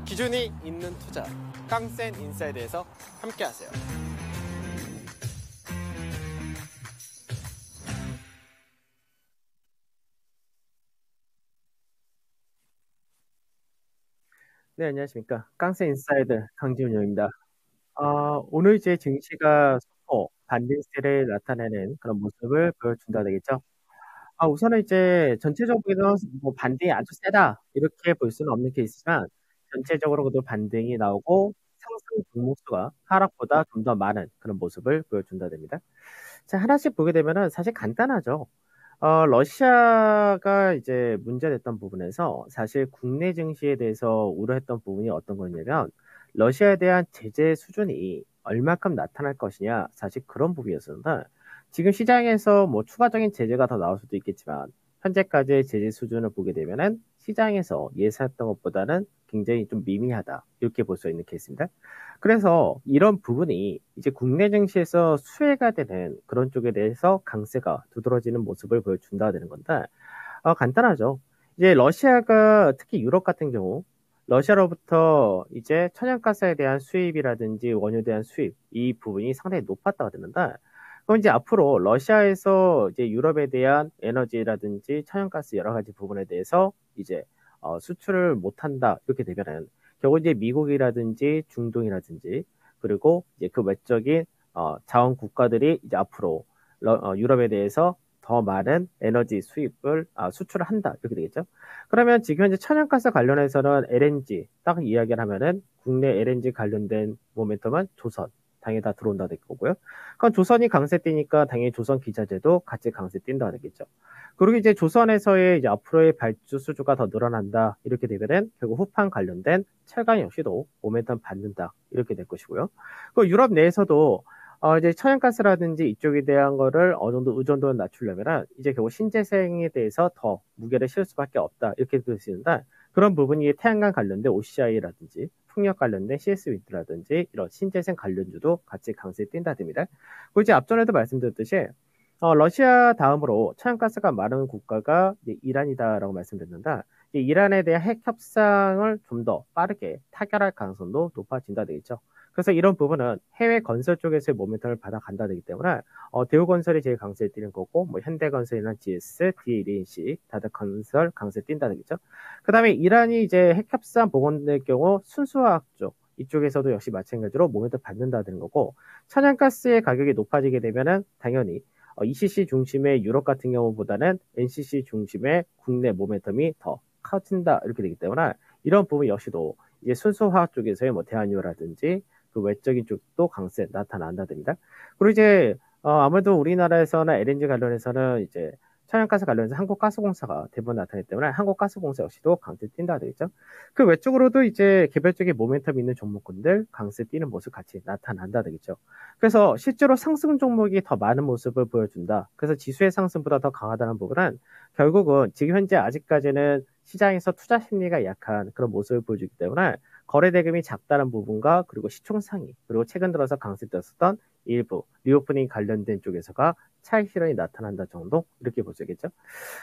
기준이 있는 투자, 깡센 인사이드에서 함께하세요. 네, 안녕하십니까. 깡센 인사이드 강지훈입니다. 오늘 이제 증시가 소폭 반등세를 나타내는 그런 모습을 보여준다 되겠죠. 우선은 이제 전체적으로 뭐 반등이 아주 세다 이렇게 볼 수는 없는 케이스지만 전체적으로도 반등이 나오고 상승 종목수가 하락보다 좀 더 많은 그런 모습을 보여준다 됩니다. 자, 하나씩 보게 되면은 사실 간단하죠. 러시아가 이제 문제됐던 부분에서 사실 국내 증시에 대해서 우려했던 부분이 어떤 거냐면 러시아에 대한 제재 수준이 얼마큼 나타날 것이냐 사실 그런 부분이었습니다. 지금 시장에서 뭐 추가적인 제재가 더 나올 수도 있겠지만 현재까지의 제재 수준을 보게 되면은 시장에서 예상했던 것보다는 굉장히 좀 미미하다 이렇게 볼 수 있는 케이스입니다. 그래서 이런 부분이 이제 국내 증시에서 수혜가 되는 그런 쪽에 대해서 강세가 두드러지는 모습을 보여준다 되는 건데, 간단하죠. 이제 러시아가 특히 유럽 같은 경우 러시아로부터 이제 천연가스에 대한 수입이라든지 원유에 대한 수입 이 부분이 상당히 높았다가 되는데, 그럼 이제 앞으로 러시아에서 이제 유럽에 대한 에너지라든지 천연가스 여러 가지 부분에 대해서 이제 수출을 못한다 이렇게 되면은 결국 이제 미국이라든지 중동이라든지 그리고 이제 그 외적인 자원 국가들이 이제 앞으로 유럽에 대해서 더 많은 에너지 수입을 수출을 한다 이렇게 되겠죠. 그러면 지금 현재 천연가스 관련해서는 LNG 딱 이야기를 하면은 국내 LNG 관련된 모멘텀은 조선 당연히 다 들어온다 될 거고요. 그럼 조선이 강세 띄니까 당연히 조선 기자재도 같이 강세 띈다 되겠죠. 그리고 이제 조선에서의 이제 앞으로의 발주 수주가 더 늘어난다 이렇게 되면은 결국 후판 관련된 철강 역시도 모멘텀 받는다 이렇게 될 것이고요. 그 유럽 내에서도 이제 천연가스라든지 이쪽에 대한 거를 어느 정도 의존도를 낮추려면은 이제 결국 신재생에 대해서 더 무게를 실을 수밖에 없다 이렇게 볼 수 있는데 그런 부분이 태양광 관련된 OCI라든지 풍력 관련된 CS 윈드라든지 이런 신재생 관련주도 같이 강세에 뛴다 됩니다. 그리고 이제 앞전에도 말씀드렸듯이 러시아 다음으로 천연가스가 많은 국가가 이제 이란이다라고 말씀드렸는데 이란에 대한 핵 협상을 좀 더 빠르게 타결할 가능성도 높아진다 되겠죠. 그래서 이런 부분은 해외 건설 쪽에서의 모멘텀을 받아간다 되기 때문에 대우건설이 제일 강세에 뛰는 거고 뭐 현대건설이나 GS, DLNC 다들 건설 강세에 뛴다 되겠죠. 그다음에 이란이 이제 핵 협상 복원될 경우 순수화학 쪽 이쪽에서도 역시 마찬가지로 모멘텀 받는다는 거고 천연가스의 가격이 높아지게 되면은 당연히 ECC 중심의 유럽 같은 경우보다는 NCC 중심의 국내 모멘텀이 더 커진다 이렇게 되기 때문에 이런 부분 역시도 이제 순수화학 쪽에서의 뭐 대한유라든지 그 외적인 쪽도 강세 나타난다 됩니다. 그리고 이제 아무래도 우리나라에서는 LNG 관련해서는 이제 천연가스 관련해서 한국가스공사가 대부분 나타나기 때문에 한국가스공사 역시도 강세 뛴다 되겠죠. 그 외적으로도 이제 개별적인 모멘텀 있는 종목군들 강세 뛰는 모습 같이 나타난다 되겠죠. 그래서 실제로 상승 종목이 더 많은 모습을 보여준다. 그래서 지수의 상승보다 더 강하다는 부분은 결국은 지금 현재 아직까지는 시장에서 투자 심리가 약한 그런 모습을 보여주기 때문에 거래 대금이 작다는 부분과 그리고 시총 상위 그리고 최근 들어서 강세되었었던 일부 리오프닝 관련된 쪽에서가 차익 실현이 나타난다 정도 이렇게 볼 수 있겠죠.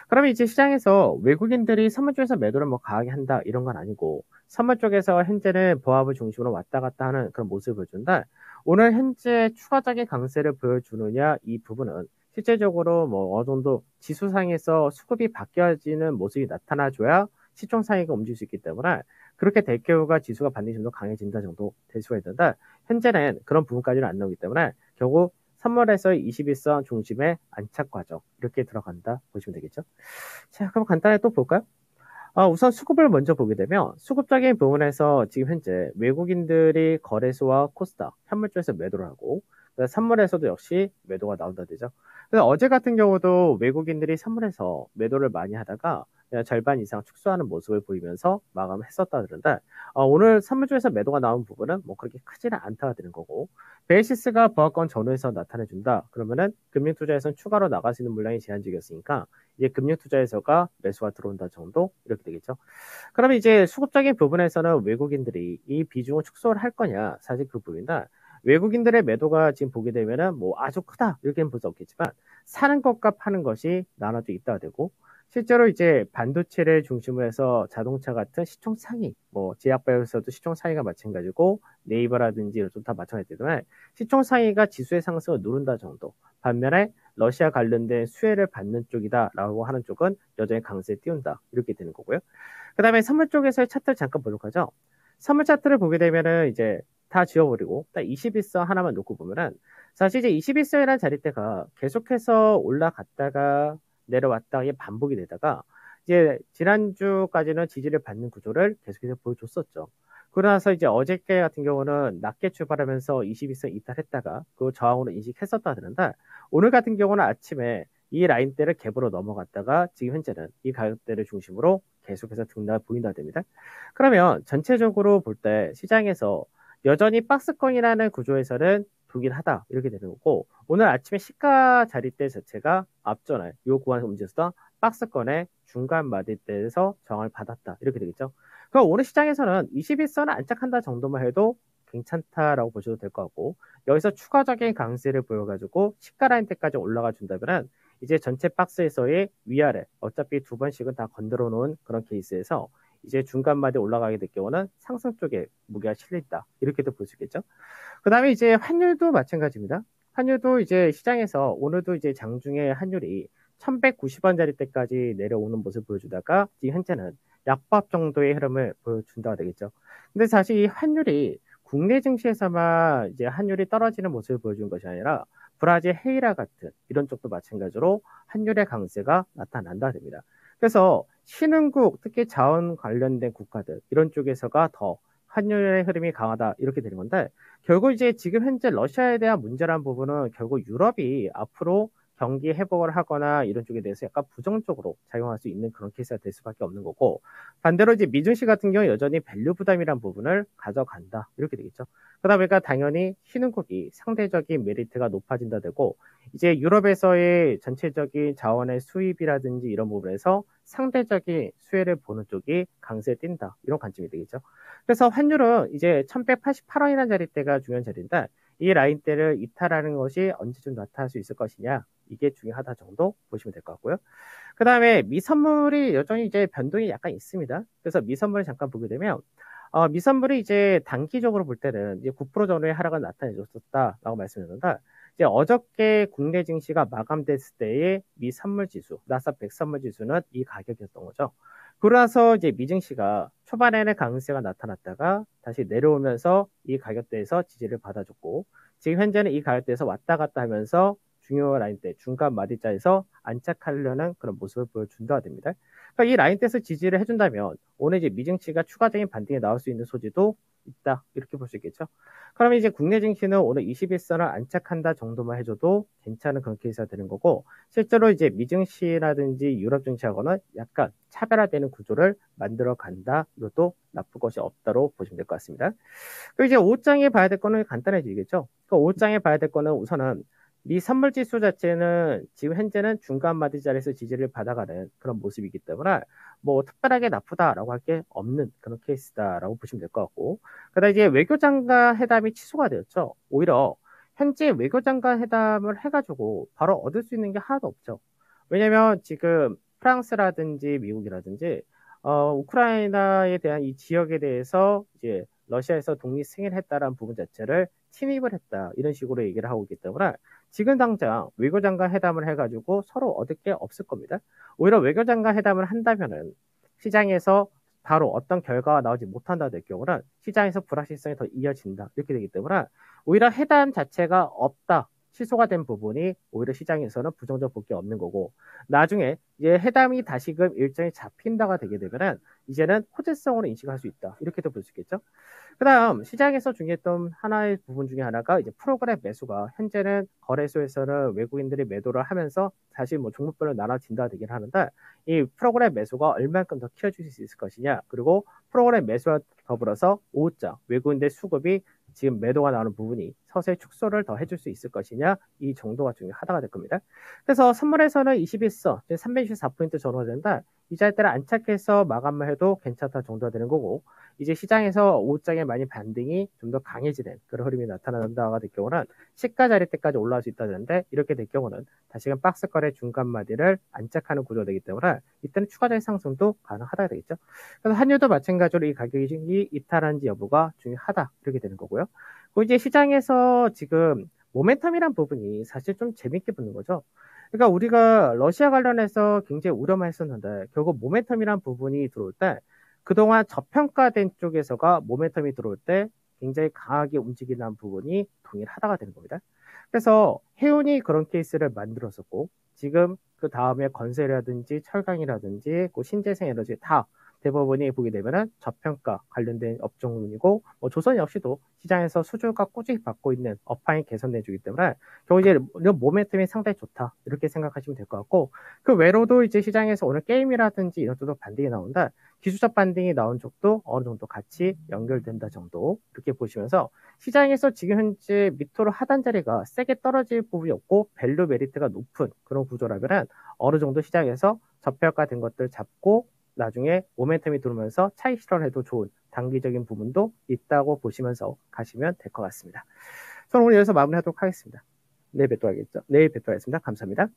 그러면 이제 시장에서 외국인들이 선물 쪽에서 매도를 뭐 강하게 한다 이런 건 아니고 선물 쪽에서 현재는 보합을 중심으로 왔다 갔다 하는 그런 모습을 보여준다. 오늘 현재 추가적인 강세를 보여주느냐 이 부분은 실제적으로 뭐 어느 정도 지수상에서 수급이 바뀌어지는 모습이 나타나줘야 시총 상위가 움직일 수 있기 때문에 그렇게 될 경우가 지수가 반등이 좀 더 강해진다 정도 될 수가 있는데 현재는 그런 부분까지는 안 나오기 때문에 결국 선물에서 21선 중심의 안착 과정 이렇게 들어간다 보시면 되겠죠. 자, 그럼 간단하게 또 볼까요? 우선 수급을 먼저 보게 되면 수급적인 부분에서 지금 현재 외국인들이 거래소와 코스닥, 현물 쪽에서 매도를 하고 선물에서도 역시 매도가 나온다 되죠. 그래서 어제 같은 경우도 외국인들이 선물에서 매도를 많이 하다가 그냥 절반 이상 축소하는 모습을 보이면서 마감했었다 그런데 오늘 선물 쪽에서 매도가 나온 부분은 뭐 그렇게 크지는 않다가 되는 거고 베이시스가 보합권 전후에서 나타내준다 그러면은 금융투자에서는 추가로 나갈 수 있는 물량이 제한적이었으니까 이제 금융투자에서가 매수가 들어온다 정도 이렇게 되겠죠. 그러면 이제 수급적인 부분에서는 외국인들이 이 비중을 축소를 할 거냐 사실 그 부분이다. 외국인들의 매도가 지금 보게 되면은 뭐 아주 크다 이렇게는 볼 수 없겠지만 사는 것과 파는 것이 나눠져 있다 되고 실제로 이제 반도체를 중심으로 해서 자동차 같은 시총 상위, 뭐 제약바이오에서도 시총 상위가 마찬가지고 네이버라든지 이런 다 마찬가지지만 시총 상위가 지수의 상승을 누른다 정도. 반면에 러시아 관련된 수혜를 받는 쪽이다라고 하는 쪽은 여전히 강세에 띄운다 이렇게 되는 거고요. 그다음에 선물 쪽에서의 차트를 잠깐 보도록 하죠. 선물 차트를 보게 되면은 이제 다 지워버리고 딱 21선 하나만 놓고 보면은 사실 이제 21선이라는 자리대가 계속해서 올라갔다가 내려왔다가 반복이 되다가 이제 지난주까지는 지지를 받는 구조를 계속해서 보여줬었죠. 그러고 나서 이제 어저께 같은 경우는 낮게 출발하면서 21선 이탈했다가 그 저항으로 인식했었다 하는데 오늘 같은 경우는 아침에 이 라인대를 갭으로 넘어갔다가 지금 현재는 이 가격대를 중심으로 계속해서 등락을 보인다 됩니다. 그러면 전체적으로 볼 때 시장에서 여전히 박스권이라는 구조에서는 독일하다 이렇게 되는 거고 오늘 아침에 시가 자리대 자체가 앞전에 이 구간 움직였던 박스권의 중간 마디대에서 저항을 받았다 이렇게 되겠죠. 그럼 오늘 시장에서는 21선을 안착한다 정도만 해도 괜찮다라고 보셔도 될 것 같고 여기서 추가적인 강세를 보여가지고 시가 라인대까지 올라가 준다면 이제 전체 박스에서의 위아래 어차피 두 번씩은 다 건드려 놓은 그런 케이스에서 이제 중간마디 올라가게 될 경우는 상승 쪽에 무게가 실린다 이렇게도 볼 수 있겠죠. 그 다음에 이제 환율도 마찬가지입니다. 환율도 이제 시장에서 오늘도 이제 장중에 환율이 1190원짜리 때까지 내려오는 모습을 보여주다가 지금 현재는 약밥 정도의 흐름을 보여준다가 되겠죠. 근데 사실 이 환율이 국내 증시에서만 이제 환율이 떨어지는 모습을 보여준 것이 아니라 브라질 헤이라 같은 이런 쪽도 마찬가지로 환율의 강세가 나타난다 됩니다. 그래서 신흥국 특히 자원 관련된 국가들 이런 쪽에서가 더 환율의 흐름이 강하다 이렇게 되는 건데 결국 이제 지금 현재 러시아에 대한 문제란 부분은 결국 유럽이 앞으로 경기 회복을 하거나 이런 쪽에 대해서 약간 부정적으로 작용할 수 있는 그런 케이스가 될 수밖에 없는 거고 반대로 이제 미증시 같은 경우 여전히 밸류 부담이란 부분을 가져간다 이렇게 되겠죠. 그러다 보니까 당연히 신흥국이 상대적인 메리트가 높아진다 되고 이제 유럽에서의 전체적인 자원의 수입이라든지 이런 부분에서 상대적인 수혜를 보는 쪽이 강세에 띈다 이런 관점이 되겠죠. 그래서 환율은 이제 1188원이라는 자리대가 중요한 자리인데 이 라인대를 이탈하는 것이 언제쯤 나타날 수 있을 것이냐 이게 중요하다 정도 보시면 될 것 같고요. 그 다음에 미선물이 여전히 이제 변동이 약간 있습니다. 그래서 미선물을 잠깐 보게 되면 미선물이 이제 단기적으로 볼 때는 이제 9% 정도의 하락을 나타내줬었다라고 말씀드렸는데 이제 어저께 국내 증시가 마감됐을 때의 미 선물 지수, 나스닥 100 선물 지수는 이 가격이었던 거죠. 그러나서 이제 미증시가 초반에는 강세가 나타났다가 다시 내려오면서 이 가격대에서 지지를 받아줬고 지금 현재는 이 가격대에서 왔다 갔다 하면서 중요 라인대 중간 마디자에서 안착하려는 그런 모습을 보여준다 됩니다. 그러니까 이 라인대에서 지지를 해준다면 오늘 이제 미증시가 추가적인 반등이 나올 수 있는 소지도 있다 이렇게 볼 수 있겠죠. 그러면 이제 국내 증시는 오늘 21선을 안착한다 정도만 해줘도 괜찮은 그런 케이스가 되는 거고 실제로 이제 미증시라든지 유럽 증시하고는 약간 차별화되는 구조를 만들어 간다. 이것도 나쁠 것이 없다로 보시면 될 것 같습니다. 그리고 이제 5장에 봐야 될 거는 간단해지겠죠. 그 5장에 봐야 될 거는 우선은 미 선물 지수 자체는 지금 현재는 중간 마디 자리에서 지지를 받아가는 그런 모습이기 때문에 뭐 특별하게 나쁘다라고 할 게 없는 그런 케이스다라고 보시면 될 것 같고 그다음 이제 외교장관 회담이 취소가 되었죠. 오히려 현재 외교장관 회담을 해가지고 바로 얻을 수 있는 게 하나도 없죠. 왜냐면 지금 프랑스라든지 미국이라든지 우크라이나에 대한 이 지역에 대해서 이제 러시아에서 독립 승인했다라는 부분 자체를 침입을 했다 이런 식으로 얘기를 하고 있기 때문에 지금 당장 외교장관 회담을 해가지고 서로 얻을 게 없을 겁니다. 오히려 외교장관 회담을 한다면은 시장에서 바로 어떤 결과가 나오지 못한다 될 경우는 시장에서 불확실성이 더 이어진다 이렇게 되기 때문에 오히려 회담 자체가 없다 취소가 된 부분이 오히려 시장에서는 부정적 볼 게 없는 거고 나중에 이제 회담이 다시금 일정이 잡힌다가 되게 되면은 이제는 호재성으로 인식할 수 있다 이렇게도 볼 수 있겠죠. 그다음 시장에서 중요했던 하나의 부분 중에 하나가 이제 프로그램 매수가 현재는 거래소에서는 외국인들이 매도를 하면서 사실 뭐 종목별로 나눠진다 되긴 하는데 이 프로그램 매수가 얼만큼 더 키워줄 수 있을 것이냐 그리고 프로그램 매수와 더불어서 5자 외국인들 수급이 지금 매도가 나오는 부분이 서서히 축소를 더 해줄 수 있을 것이냐 이 정도가 중요하다가 될 겁니다. 그래서 선물에서는 21선 364포인트 전후가 된다. 이 자리대를 안착해서 마감만 해도 괜찮다 정도가 되는 거고, 이제 시장에서 오후장에 많이 반등이 좀 더 강해지는 그런 흐름이 나타난다가 될 경우는 시가 자리대까지 올라올 수 있다는데, 이렇게 될 경우는 다시금 박스 거래 중간 마디를 안착하는 구조가 되기 때문에 이때는 추가적인 상승도 가능하다 되겠죠. 그래서 한유도 마찬가지로 이 가격이 이탈한지 여부가 중요하다 이렇게 되는 거고요. 그리고 이제 시장에서 지금 모멘텀이란 부분이 사실 좀 재밌게 붙는 거죠. 그러니까 우리가 러시아 관련해서 굉장히 우려만 했었는데, 결국 모멘텀이란 부분이 들어올 때 그동안 저평가된 쪽에서가 모멘텀이 들어올 때 굉장히 강하게 움직이는 부분이 동일하다가 되는 겁니다. 그래서 해운이 그런 케이스를 만들었었고, 지금 그 다음에 건설이라든지 철강이라든지 그 신재생에너지 다 대부분이 보게 되면은 저평가 관련된 업종군이고, 뭐 조선 역시도 시장에서 수주가 꾸준히 받고 있는 업황이 개선돼주기 때문에 결국 이제 이런 모멘텀이 상당히 좋다 이렇게 생각하시면 될 것 같고, 그 외로도 이제 시장에서 오늘 게임이라든지 이런 쪽도 반등이 나온다, 기술적 반등이 나온 쪽도 어느 정도 같이 연결된다 정도 이렇게 보시면서, 시장에서 지금 현재 밑으로 하단 자리가 세게 떨어질 부분이 없고 밸류 메리트가 높은 그런 구조라면은 어느 정도 시장에서 저평가된 것들 잡고 나중에 모멘텀이 들어오면서 차익 실현해도 좋은 단기적인 부분도 있다고 보시면서 가시면 될 것 같습니다. 저는 오늘 여기서 마무리하도록 하겠습니다. 내일 뵙도록 하겠습니다. 감사합니다.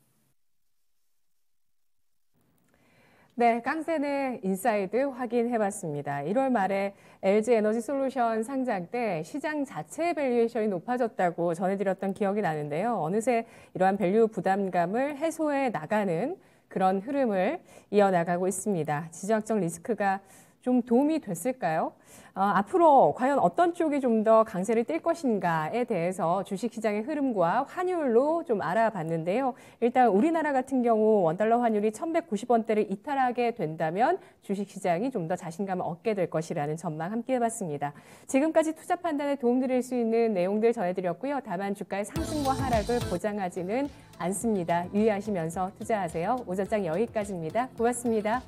네, 깡센의 인사이드 확인해봤습니다. 1월 말에 LG에너지솔루션 상장 때 시장 자체의 밸류에이션이 높아졌다고 전해드렸던 기억이 나는데요. 어느새 이러한 밸류 부담감을 해소해 나가는 그런 흐름을 이어나가고 있습니다. 지정학적 리스크가 좀 도움이 됐을까요? 앞으로 과연 어떤 쪽이 좀 더 강세를 띨 것인가에 대해서 주식시장의 흐름과 환율로 좀 알아봤는데요. 일단 우리나라 같은 경우 원달러 환율이 1190원대를 이탈하게 된다면 주식시장이 좀 더 자신감을 얻게 될 것이라는 전망 함께 해봤습니다. 지금까지 투자 판단에 도움드릴 수 있는 내용들 전해드렸고요. 다만 주가의 상승과 하락을 보장하지는 않습니다. 유의하시면서 투자하세요. 오전장 여기까지입니다. 고맙습니다.